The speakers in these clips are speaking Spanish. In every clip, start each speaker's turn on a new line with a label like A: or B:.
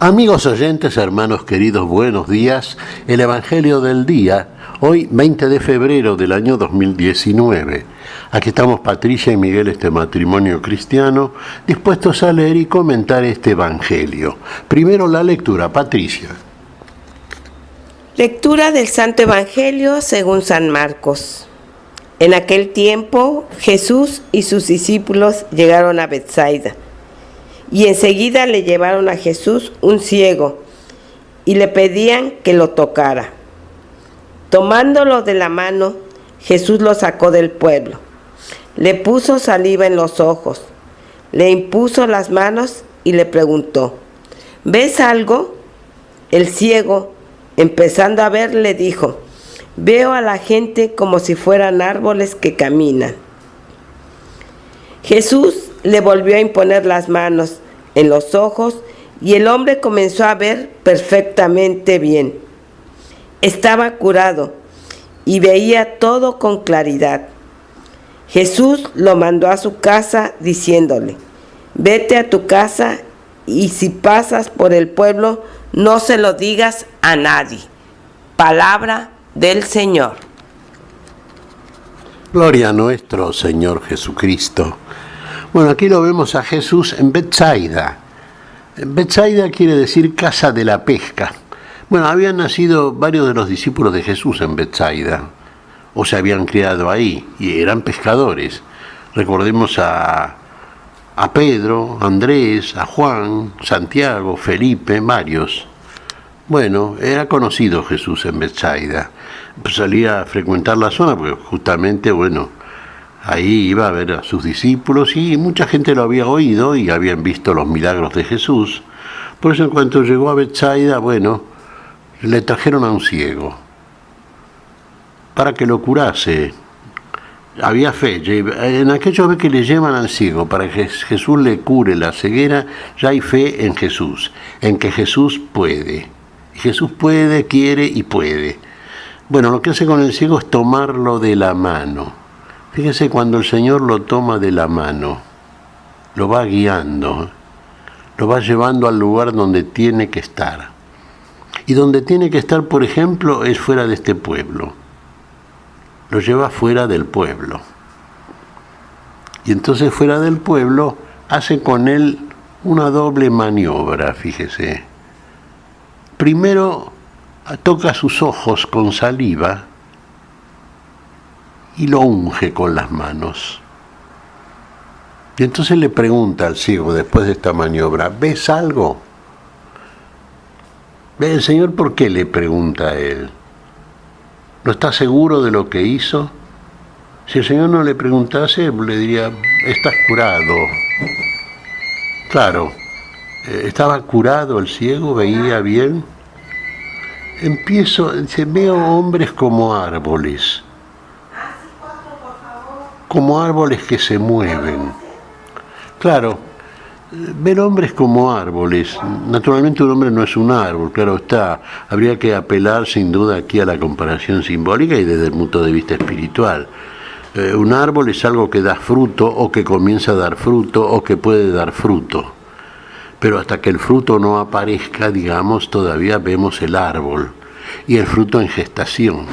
A: Amigos oyentes, hermanos queridos, buenos días. El Evangelio del día, hoy 20 de febrero del año 2019. Aquí estamos Patricia y Miguel, este matrimonio cristiano, dispuestos a leer y comentar este Evangelio. Primero la lectura, Patricia.
B: Lectura del Santo Evangelio según San Marcos. En aquel tiempo, Jesús y sus discípulos llegaron a Betsaida. Y enseguida le llevaron a Jesús un ciego y le pedían que lo tocara. Tomándolo de la mano, Jesús lo sacó del pueblo. Le puso saliva en los ojos, le impuso las manos y le preguntó: ¿ves algo? El ciego, empezando a ver, le dijo: veo a la gente como si fueran árboles que caminan. Jesús le volvió a imponer las manos en los ojos y el hombre comenzó a ver perfectamente bien. Estaba curado y veía todo con claridad. Jesús lo mandó a su casa diciéndole: vete a tu casa y si pasas por el pueblo no se lo digas a nadie. Palabra del Señor.
A: Gloria a nuestro Señor Jesucristo. Bueno, aquí lo vemos a Jesús en Betsaida. Betsaida quiere decir casa de la pesca. Bueno, habían nacido varios de los discípulos de Jesús en Betsaida, o se habían criado ahí, y eran pescadores. Recordemos a Pedro, Andrés, a Juan, Santiago, Felipe, varios. Bueno, era conocido Jesús en Betsaida. Pues salía a frecuentar la zona porque justamente, ahí iba a ver a sus discípulos y mucha gente lo había oído y habían visto los milagros de Jesús. Por eso en cuanto llegó a Betsaida, le trajeron a un ciego para que lo curase. Había fe. En aquellos que le llevan al ciego para que Jesús le cure la ceguera, ya hay fe en Jesús, en que Jesús puede. Jesús puede, quiere y puede. Bueno, lo que hace con el ciego es tomarlo de la mano. Fíjese, cuando el Señor lo toma de la mano, lo va guiando, lo va llevando al lugar donde tiene que estar. Y donde tiene que estar, por ejemplo, es fuera de este pueblo. Lo lleva fuera del pueblo. Y entonces fuera del pueblo hace con él una doble maniobra, fíjese. Primero toca sus ojos con saliva y lo unge con las manos. Y entonces le pregunta al ciego después de esta maniobra: ¿ves algo? ¿Ve el Señor por qué le pregunta a él? ¿No está seguro de lo que hizo? Si el Señor no le preguntase, le diría: estás curado. Claro, estaba curado el ciego, veía bien. Dice: veo hombres como árboles que se mueven. Claro, ver hombres como árboles. Naturalmente un hombre no es un árbol, claro está. Habría que apelar sin duda aquí a la comparación simbólica y desde el punto de vista espiritual. Un árbol es algo que da fruto o que comienza a dar fruto o que puede dar fruto. Pero hasta que el fruto no aparezca, todavía vemos el árbol y el fruto en gestación.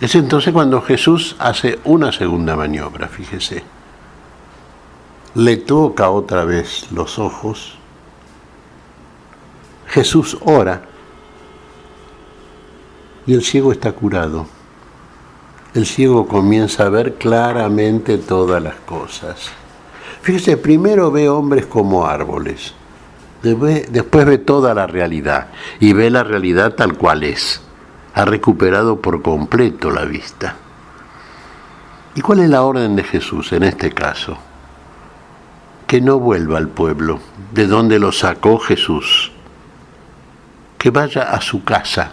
A: Es entonces cuando Jesús hace una segunda maniobra, fíjese. Le toca otra vez los ojos. Jesús ora y el ciego está curado. El ciego comienza a ver claramente todas las cosas. Fíjese, primero ve hombres como árboles, después ve toda la realidad y ve la realidad tal cual es. Ha recuperado por completo la vista. ¿Y cuál es la orden de Jesús en este caso? Que no vuelva al pueblo, de donde lo sacó Jesús. Que vaya a su casa.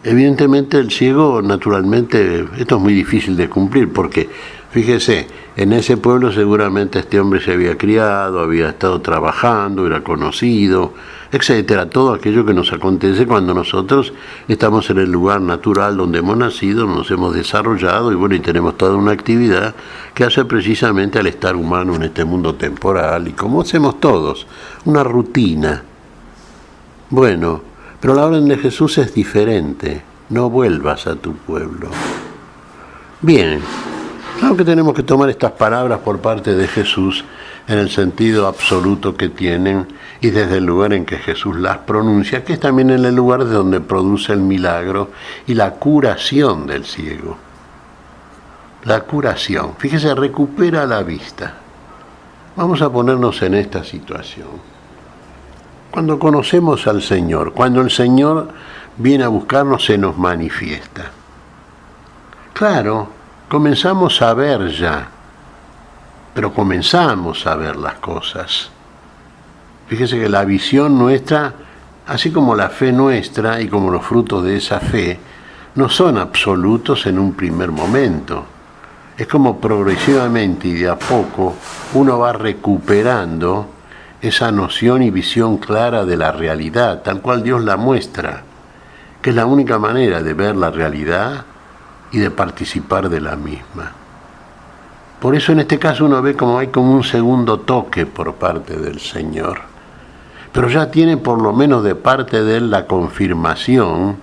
A: Evidentemente el ciego, naturalmente, esto es muy difícil de cumplir porque Fíjese, en ese pueblo seguramente este hombre se había criado, había estado trabajando, era conocido, etcétera, todo aquello que nos acontece cuando nosotros estamos en el lugar natural donde hemos nacido, nos hemos desarrollado y bueno, y tenemos toda una actividad que hace precisamente al estar humano en este mundo temporal y como hacemos todos, una rutina. Bueno, pero la orden de Jesús es diferente, no vuelvas a tu pueblo. Bien. Claro que tenemos que tomar estas palabras por parte de Jesús en el sentido absoluto que tienen y desde el lugar en que Jesús las pronuncia, que es también en el lugar de donde produce el milagro y la curación del ciego. La curación, fíjese, recupera la vista. Vamos a ponernos en esta situación. Cuando conocemos al Señor, cuando el Señor viene a buscarnos, se nos manifiesta. Claro, comenzamos a ver ya, pero comenzamos a ver las cosas. Fíjese que la visión nuestra, así como la fe nuestra y como los frutos de esa fe, no son absolutos en un primer momento. Es como progresivamente y de a poco uno va recuperando esa noción y visión clara de la realidad, tal cual Dios la muestra, que es la única manera de ver la realidad y de participar de la misma. Por eso en este caso uno ve como hay como un segundo toque por parte del Señor. Pero ya tiene por lo menos de parte de Él la confirmación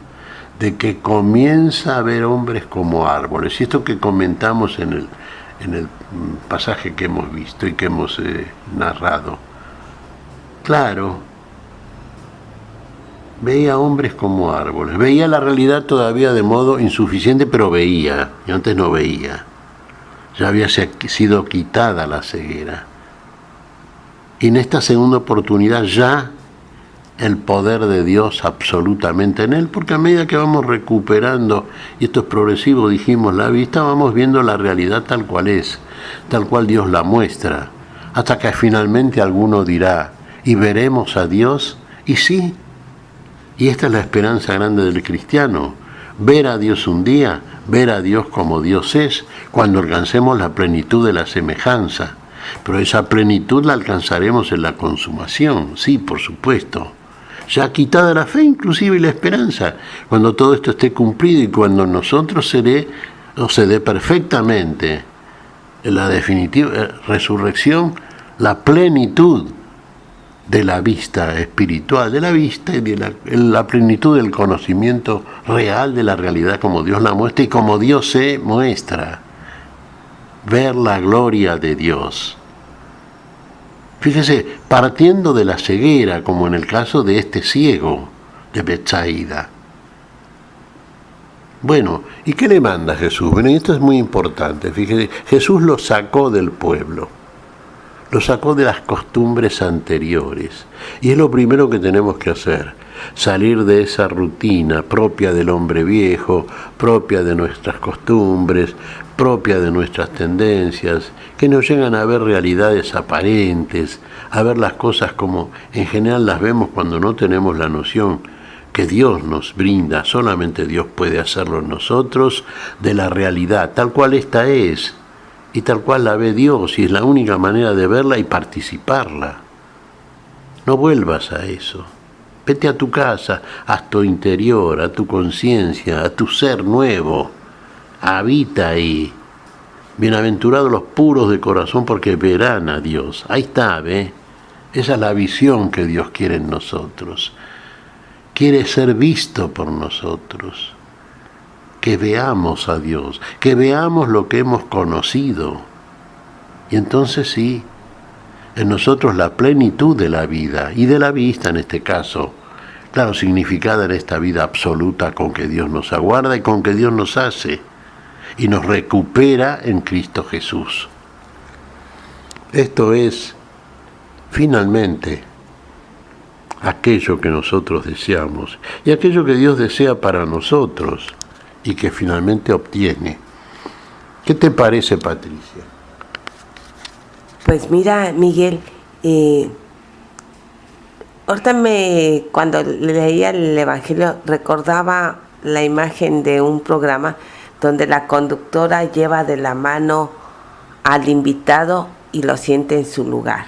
A: de que comienza a ver hombres como árboles. Y esto que comentamos en el pasaje que hemos visto y que hemos narrado. Claro, veía hombres como árboles, veía la realidad todavía de modo insuficiente, pero veía, y antes no veía. Ya había sido quitada la ceguera. Y en esta segunda oportunidad ya el poder de Dios absolutamente en él, porque a medida que vamos recuperando, y esto es progresivo, dijimos, la vista, vamos viendo la realidad tal cual es, tal cual Dios la muestra, hasta que finalmente alguno dirá, ¿y veremos a Dios? Y sí. Y esta es la esperanza grande del cristiano, ver a Dios un día, ver a Dios como Dios es, cuando alcancemos la plenitud de la semejanza. Pero esa plenitud la alcanzaremos en la consumación, sí, por supuesto. Ya quitada la fe inclusive y la esperanza, cuando todo esto esté cumplido y cuando nosotros se dé perfectamente en la definitiva resurrección la plenitud de la vista espiritual, de la vista y de la plenitud del conocimiento real de la realidad como Dios la muestra y como Dios se muestra. Ver la gloria de Dios. Fíjese, partiendo de la ceguera, como en el caso de este ciego de Betsaida. Bueno, ¿y qué le manda Jesús? Bueno, y esto es muy importante. Fíjese, Jesús lo sacó del pueblo. Lo sacó de las costumbres anteriores. Y es lo primero que tenemos que hacer, salir de esa rutina propia del hombre viejo, propia de nuestras costumbres, propia de nuestras tendencias, que nos llegan a ver realidades aparentes, a ver las cosas como en general las vemos cuando no tenemos la noción que Dios nos brinda, solamente Dios puede hacerlo en nosotros, de la realidad, tal cual esta es. Y tal cual la ve Dios, y es la única manera de verla y participarla. No vuelvas a eso. Vete a tu casa, a tu interior, a tu conciencia, a tu ser nuevo. Habita ahí. Bienaventurados los puros de corazón porque verán a Dios. Ahí está, ¿ve? Esa es la visión que Dios quiere en nosotros. Quiere ser visto por nosotros. Que veamos a Dios, que veamos lo que hemos conocido. Y entonces sí, en nosotros la plenitud de la vida, y de la vista en este caso, claro, significada en esta vida absoluta con que Dios nos aguarda y con que Dios nos hace, y nos recupera en Cristo Jesús. Esto es, finalmente, aquello que nosotros deseamos, y aquello que Dios desea para nosotros, y que finalmente obtiene. ¿Qué te parece, Patricia?
B: Pues mira, Miguel, ahorita cuando leía el Evangelio recordaba la imagen de un programa donde la conductora lleva de la mano al invitado y lo siente en su lugar.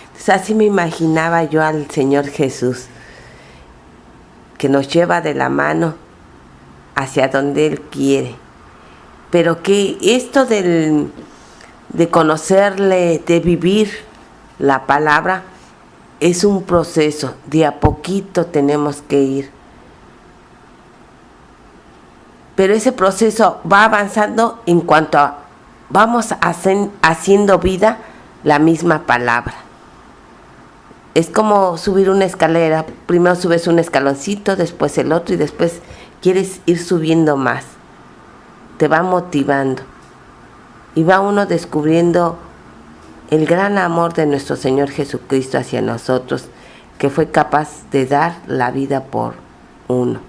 B: Entonces así me imaginaba yo al Señor Jesús, que nos lleva de la mano hacia donde Él quiere. Pero que esto de conocerle, de vivir la palabra, es un proceso, de a poquito tenemos que ir. Pero ese proceso va avanzando en cuanto vamos haciendo vida la misma palabra. Es como subir una escalera. Primero subes un escaloncito, después el otro y después quieres ir subiendo más. Te va motivando. Y va uno descubriendo el gran amor de nuestro Señor Jesucristo hacia nosotros, que fue capaz de dar la vida por uno.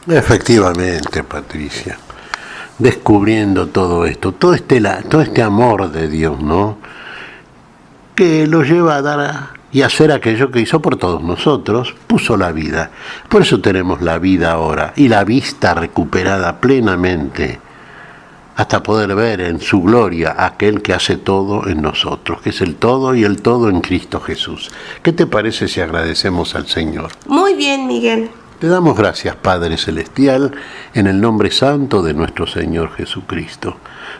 A: Efectivamente, Patricia. Descubriendo todo esto, todo este amor de Dios, ¿no? Que lo lleva a dar y hacer aquello que hizo por todos nosotros, puso la vida. Por eso tenemos la vida ahora y la vista recuperada plenamente, hasta poder ver en su gloria a aquel que hace todo en nosotros, que es el todo y el todo en Cristo Jesús. ¿Qué te parece si agradecemos al Señor?
B: Muy bien, Miguel.
A: Te damos gracias, Padre Celestial, en el nombre santo de nuestro Señor Jesucristo.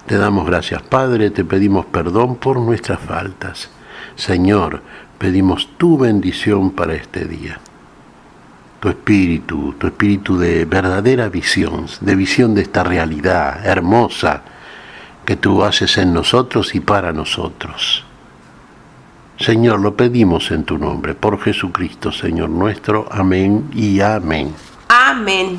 A: Te damos gracias, Padre, te pedimos perdón por nuestras faltas. Señor, pedimos tu bendición para este día. Tu espíritu de verdadera visión, de visión de esta realidad hermosa que tú haces en nosotros y para nosotros. Señor, lo pedimos en tu nombre, por Jesucristo, Señor nuestro. Amén y amén.
B: Amén.